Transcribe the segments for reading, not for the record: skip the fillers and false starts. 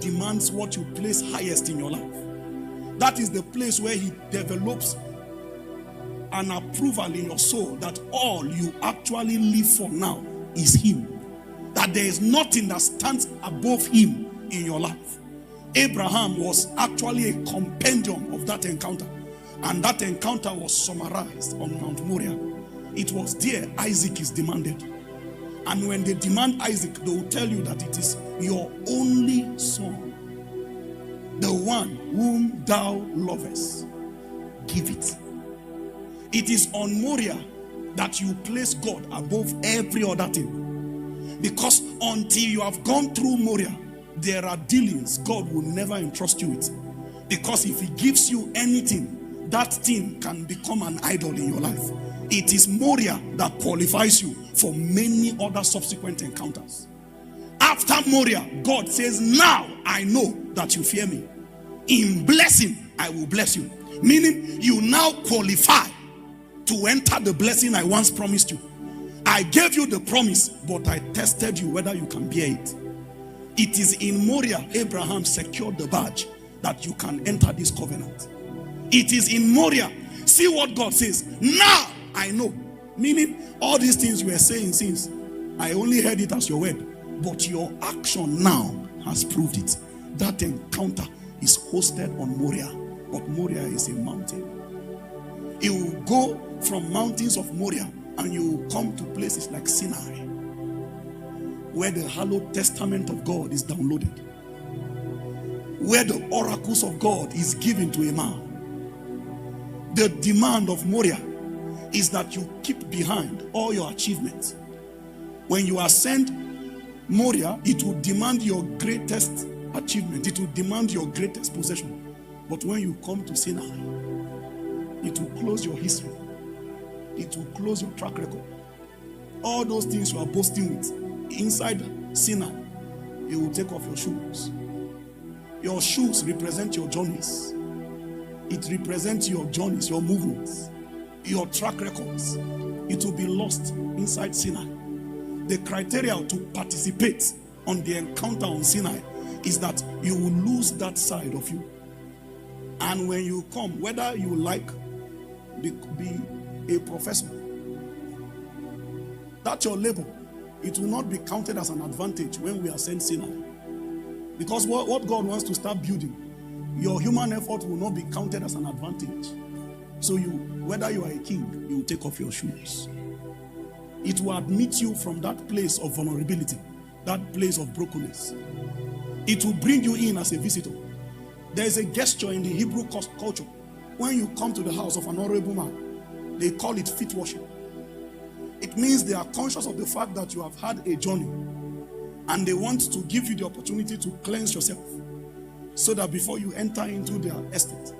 demands what you place highest in your life. That is the place where he develops an approval in your soul that all you actually live for now is him. That there is nothing that stands above him in your life. Abraham was actually a compendium of that encounter. And that encounter was summarized on Mount Moriah. It was there Isaac is demanded. And when they demand Isaac, they will tell you that it is your only son, the one whom thou lovest. Give it. It is on Moriah that you place God above every other thing. Because until you have gone through Moriah, there are dealings God will never entrust you with. Because if he gives you anything, that thing can become an idol in your life. It is Moriah that qualifies you for many other subsequent encounters. After Moriah, God says, now I know that you fear me. In blessing, I will bless you. Meaning, you now qualify to enter the blessing I once promised you. I gave you the promise, but I tested you whether you can bear it. It is in Moriah Abraham secured the badge that you can enter this covenant. It is in Moriah. See what God says. Now I know. Meaning, all these things you were saying since, I only heard it as your word. But your action now has proved it. That encounter is hosted on Moriah. But Moriah is a mountain. It will go from mountains of Moriah and you will come to places like Sinai, where the hallowed testament of God is downloaded, where the oracles of God is given to a man. The demand of Moriah is that you keep behind all your achievements. When you ascend Moriah, it will demand your greatest achievement. It will demand your greatest possession. But when you come to Sinai, it will close your history. It will close your track record. All those things you are boasting with, inside Sinai, it will take off your shoes. Your shoes represent your journeys. It represents your journeys, your movements, your track records. It will be lost inside Sinai. The criteria to participate on the encounter on Sinai is that you will lose that side of you. And when you come, whether you like be a professor, that's your label. It will not be counted as an advantage when we ascend Sinai. Because what God wants to start building, your human effort will not be counted as an advantage. So whether you are a king, you will take off your shoes. It will admit you from that place of vulnerability, that place of brokenness. It will bring you in as a visitor. There is a gesture in the Hebrew culture. When you come to the house of an honorable man, they call it feet washing. It means they are conscious of the fact that you have had a journey and they want to give you the opportunity to cleanse yourself so that before you enter into their estate.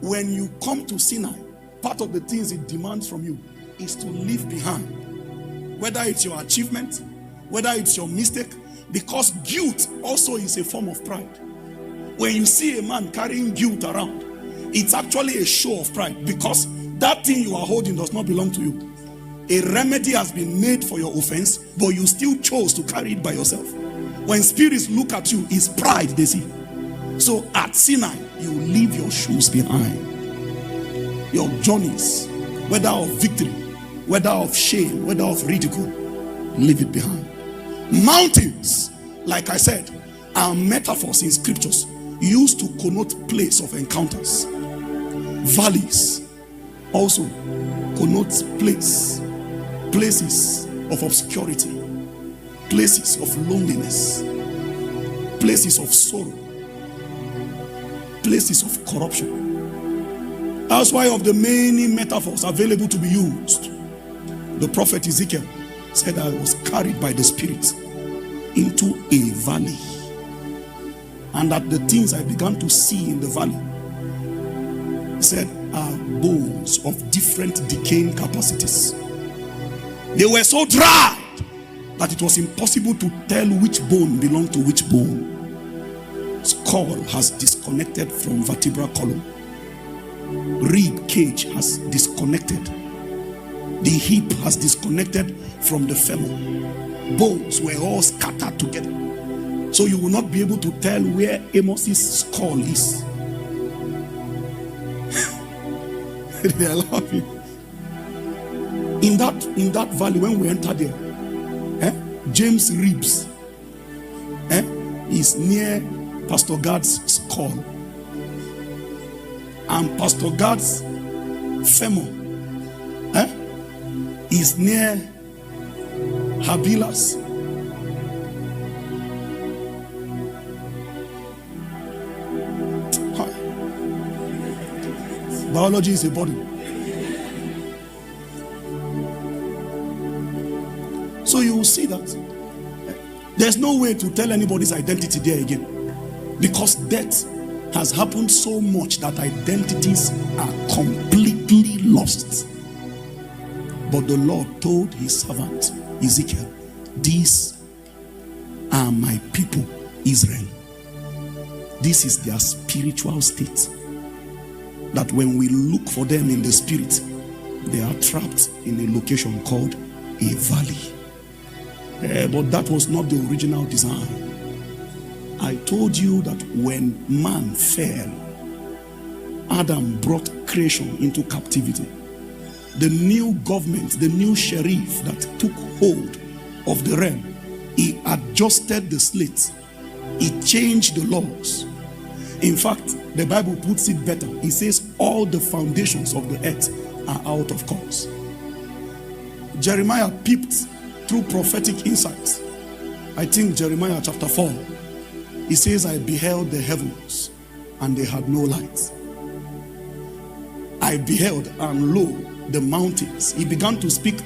When you come to Sinai, part of the things it demands from you is to leave behind, whether it's your achievement, whether it's your mistake, because guilt also is a form of pride. When you see a man carrying guilt around, it's actually a show of pride, because that thing you are holding does not belong to you. A remedy has been made for your offense, but you still chose to carry it by yourself. When spirits look at you, it's pride they see. So at Sinai, you leave your shoes behind. Your journeys, whether of victory, whether of shame, whether of ridicule, leave it behind. Mountains, like I said, are metaphors in scriptures used to connote place of encounters. Valleys also connotes places of obscurity, places of loneliness, places of sorrow, places of corruption. That's why of the many metaphors available to be used, the prophet Ezekiel said, I was carried by the Spirit into a valley, and that the things I began to see in the valley, he said, are bones of different decaying capacities. They were so dry that it was impossible to tell which bone belonged to which bone. Skull has disconnected from vertebral column. Rib cage has disconnected. The hip has disconnected from the femur. Bones were all scattered together. So you will not be able to tell where Amos's skull is. They are laughing. In that valley, when we enter there, James' ribs is near Pastor God's skull, and Pastor God's femur is near Habilas. Biology is a body. So you will see that there's no way to tell anybody's identity there again, because death has happened so much that identities are completely lost. But the Lord told his servant Ezekiel, these are my people, Israel. This is their spiritual state. That when we look for them in the spirit, they are trapped in a location called a valley. But that was not the original design. I told you that when man fell, Adam brought creation into captivity. The new government, the new sheriff that took hold of the realm, he adjusted the slate. He changed the laws. In fact, the Bible puts it better. It says all the foundations of the earth are out of course. Jeremiah peeped through prophetic insights. I think Jeremiah chapter 4. He says, I beheld the heavens and they had no light. I beheld, and lo, the mountains. He began to speak.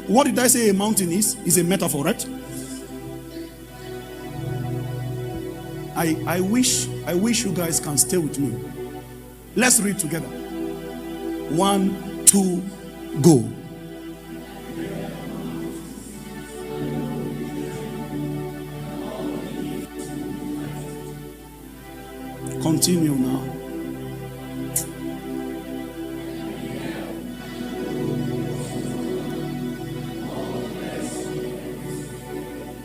What did I say a mountain is? Is a metaphor, right? I wish you guys can stay with me. Let's read together. 1, 2, go. Continue now.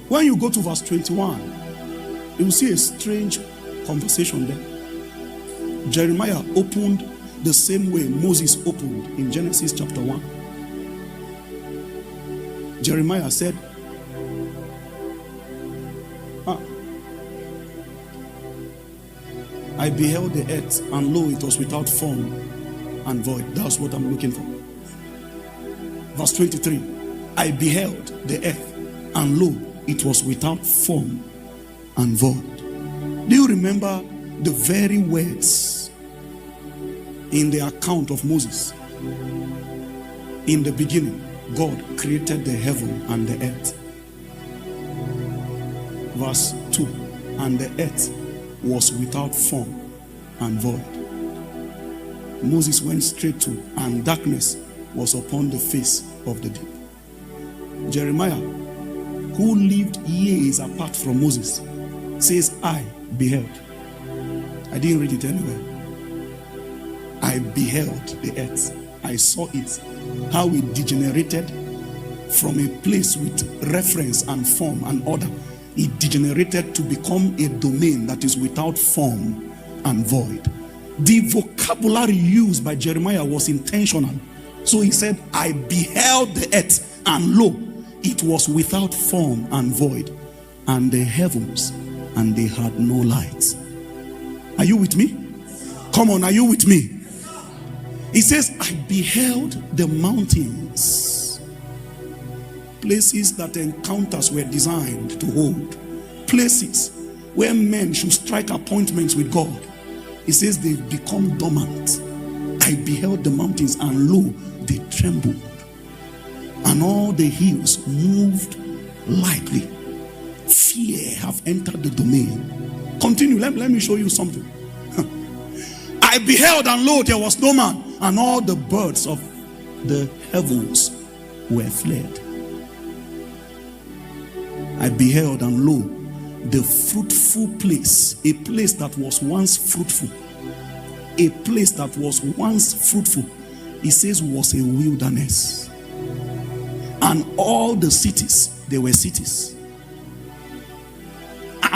When you go to verse 21, you will see a strange conversation there. Jeremiah opened the same way Moses opened in Genesis chapter 1. Jeremiah said, I beheld the earth, and lo, it was without form and void. That's what I'm looking for. Verse 23, I beheld the earth, and lo, it was without form and void. Do you remember the very words in the account of Moses? In the beginning, God created the heaven and the earth. Verse 2, and the earth was without form and void. Moses went straight to, and darkness was upon the face of the deep. Jeremiah, who lived years apart from Moses, says, I beheld. I didn't read it anywhere. I beheld the earth. I saw it, how it degenerated from a place with reference and form and order. It degenerated to become a domain that is without form and void. The vocabulary used by Jeremiah was intentional. So he said, I beheld the earth, and lo, it was without form and void, and the heavens, and they had no light. Are you with me? Come on, are you with me? He says, I beheld the mountains, places that encounters were designed to hold, places where men should strike appointments with God. He says they've become dormant. I beheld the mountains, and lo, they trembled, and all the hills moved lightly. Fear have entered the domain. Continue. Let me show you something. I beheld, and lo, there was no man, and all the birds of the heavens were fled. I beheld, and lo, the fruitful place, a place that was once fruitful, a place that was once fruitful, he says was a wilderness. And all the cities, they were cities.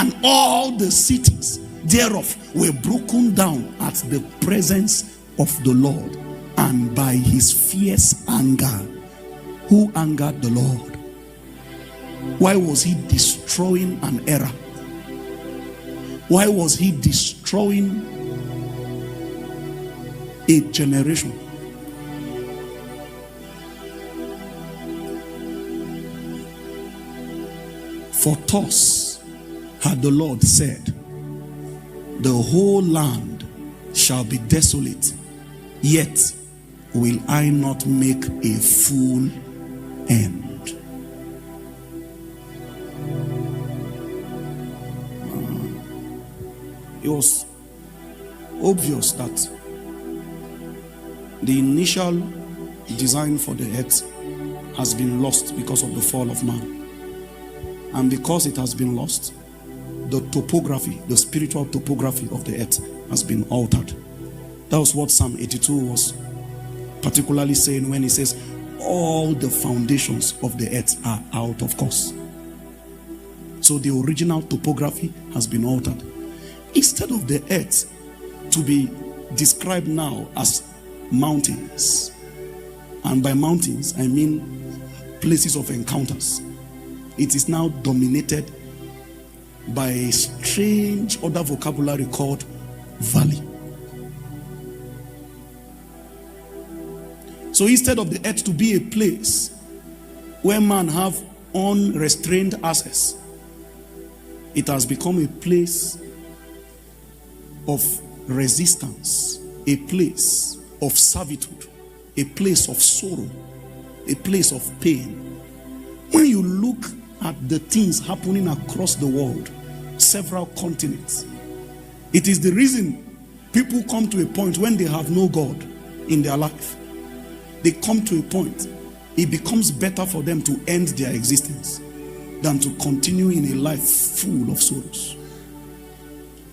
and all the cities thereof were broken down at the presence of the Lord and by his fierce anger. Who angered the Lord? Why was he destroying an era? Why was he destroying a generation? For thus had the Lord said, the whole land shall be desolate, yet will I not make a full end. It was obvious that the initial design for the earth has been lost because of the fall of man. And because it has been lost, the topography, the spiritual topography of the earth has been altered. That was what Psalm 82 was particularly saying when he says, all the foundations of the earth are out of course. So the original topography has been altered. Instead of the earth to be described now as mountains, and by mountains I mean places of encounters, it is now dominated by a strange other vocabulary called valley. So instead of the earth to be a place where man have unrestrained access, it has become a place of resistance, a place of servitude, a place of sorrow, a place of pain. When you look at the things happening across the world, several continents, it is the reason people come to a point when they have no God in their life. They come to a point, it becomes better for them to end their existence than to continue in a life full of sorrows.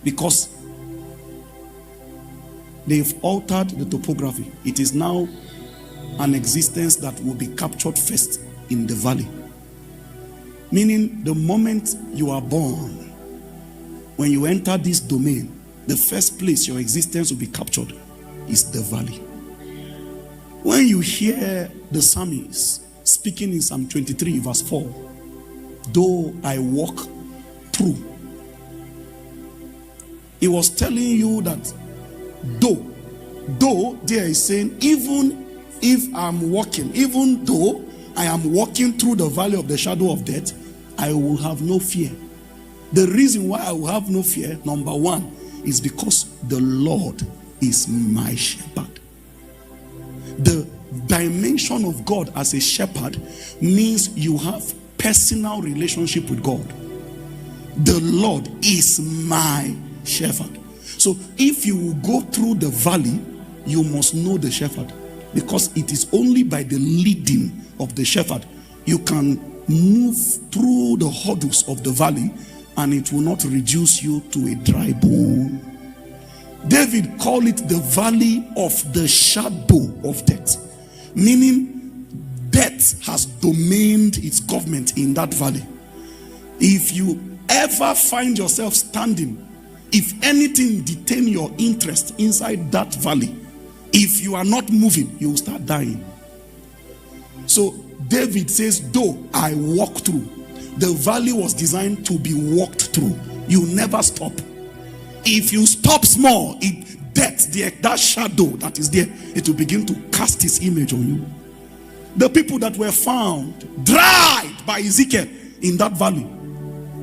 Because they've altered the topography. It is now an existence that will be captured first in the valley. Meaning, the moment you are born, when you enter this domain, the first place your existence will be captured is the valley. When you hear the psalmist speaking in Psalm 23 verse 4, though I walk through, he was telling you that though there is saying, even if I'm walking, even though I am walking through the valley of the shadow of death, I will have no fear. The reason why I will have no fear, number one, is because the Lord is my shepherd. The dimension of God as a shepherd means you have personal relationship with God. The Lord is my shepherd. So if you will go through the valley, you must know the shepherd, because it is only by the leading of the shepherd you can move through the hurdles of the valley and it will not reduce you to a dry bone. David called it the valley of the shadow of death, meaning death has domained its government in that valley. If you ever find yourself standing, if anything detain your interest inside that valley, if you are not moving, you will start dying. So David says, though I walk through, the valley was designed to be walked through. You never stop. If you stop small, that shadow that is there, it will begin to cast its image on you. The people that were found dried by Ezekiel in that valley,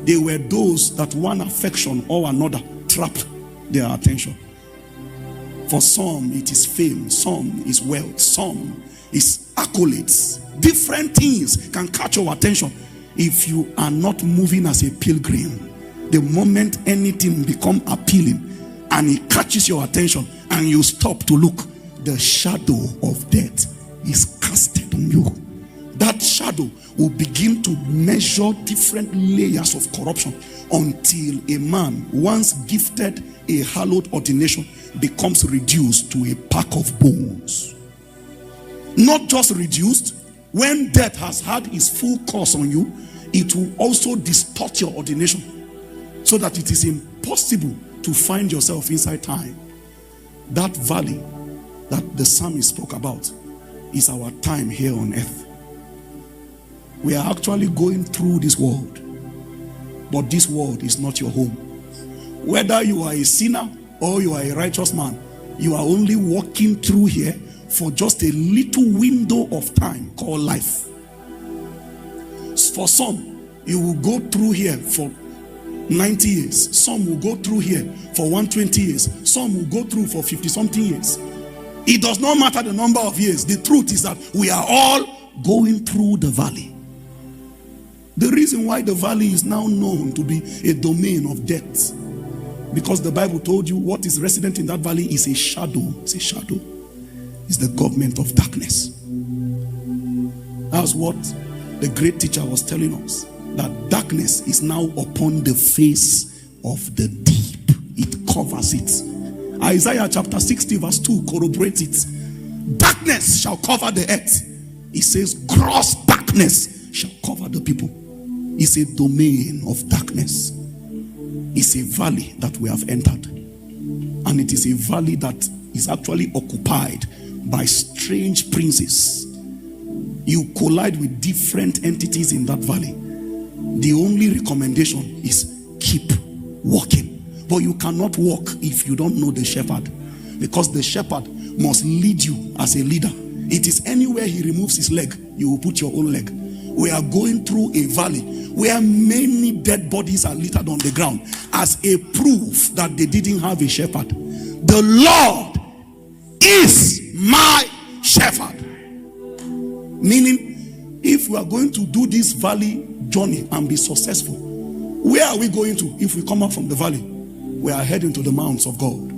they were those that one affection or another trapped their attention. For some it is fame, some is wealth, some is accolades. Different things can catch your attention. If you are not moving as a pilgrim, the moment anything become appealing and it catches your attention and you stop to look, the shadow of death is casted on you. That shadow will begin to measure different layers of corruption until a man once gifted a hallowed ordination becomes reduced to a pack of bones. Not just reduced, when death has had its full course on you, it will also distort your ordination. so that it is impossible to find yourself inside time. That valley that the psalmist spoke about is our time here on earth. We are actually going through this world, but this world is not your home. Whether you are a sinner or you are a righteous man, you are only walking through here for just a little window of time called life. For some, you will go through here for 90 years. Some will go through here for 120 years. Some will go through for 50-something years. It does not matter the number of years. The truth is that we are all going through the valley. The reason why the valley is now known to be a domain of death, because the Bible told you what is resident in that valley is a shadow. It's a shadow. It's the government of darkness. That's what the great teacher was telling us, that darkness is now upon the face of the deep. It covers it. Isaiah chapter 60 verse 2 corroborates it. Darkness shall cover the earth. It says gross darkness shall cover the people. It's a domain of darkness. It's a valley that we have entered. And it is a valley that is actually occupied by strange princes. You collide with different entities in that valley. The only recommendation is keep walking. But you cannot walk if you don't know the shepherd, because the shepherd must lead you as a leader. It is anywhere he removes his leg, you will put your own leg. We are going through a valley where many dead bodies are littered on the ground as a proof that they didn't have a shepherd. The Lord is my shepherd. Meaning, if we are going to do this valley journey and be successful, where are we going to? If we come out from the valley, we are heading to the mountains of God.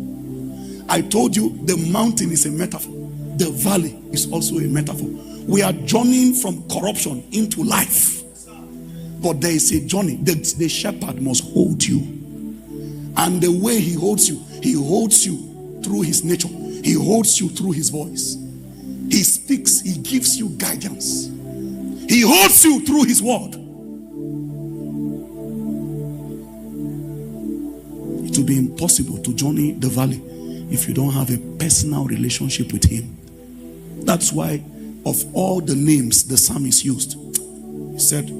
I told you the mountain is a metaphor. The valley is also a metaphor. We are journeying from corruption into life. But there is a journey. The shepherd must hold you. And the way he holds you through his nature. He holds you through his voice. He speaks, he gives you guidance. He holds you through his word. It will be impossible to journey the valley if you don't have a personal relationship with him. That's why of all the names the psalmist used, he said,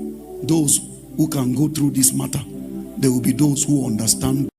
those who can go through this matter, there will be those who understand